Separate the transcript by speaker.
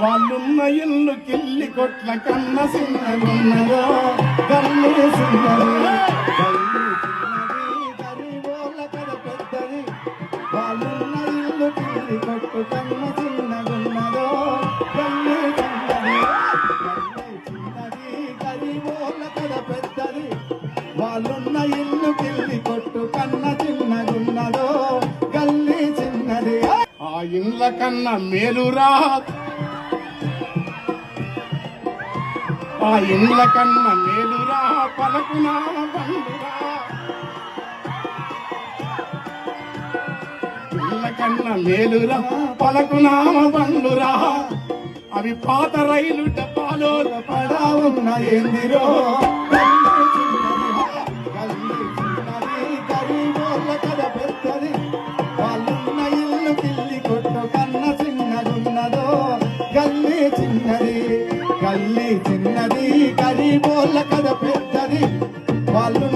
Speaker 1: వాళ్ళున్న ఇల్లు కిల్లి కొట్ల కన్న చిన్నగున్నదో గల్లి చిన్నది గరీబోళ్ళ కథ పెద్దది. వాళ్ళున్న ఇల్లు కిల్లి కొట్టు కన్న చిన్నగున్నదో గల్లి చిన్నది గరీబోళ్ళ కథ పెద్దది. వాళ్ళున్న ఇల్లు కిల్లి కొట్టు కన్న చిన్నగున్నదో గల్లి చిన్నది. ఆ ఇండ్ల కన్నా మేలురా, ఆ ఇండ్ల కన్నా మేలురా పలకునా బండురా. ఇండ్ల కన్నా మేలురా పలకునామ బండురా. అవి పాత రైలు డబ్బాలో పడా ఉన్న ఏందిరో గరీబోళ్ళ కథ పెద్దది. వాళ్ళున్న ఇల్లు కిల్లి కొట్టు కన్న చిన్నగున్నదో గల్లి చిన్నది గల్లి చిన్నది. గరీబోళ్ళ కథ పెద్దది. వాళ్ళు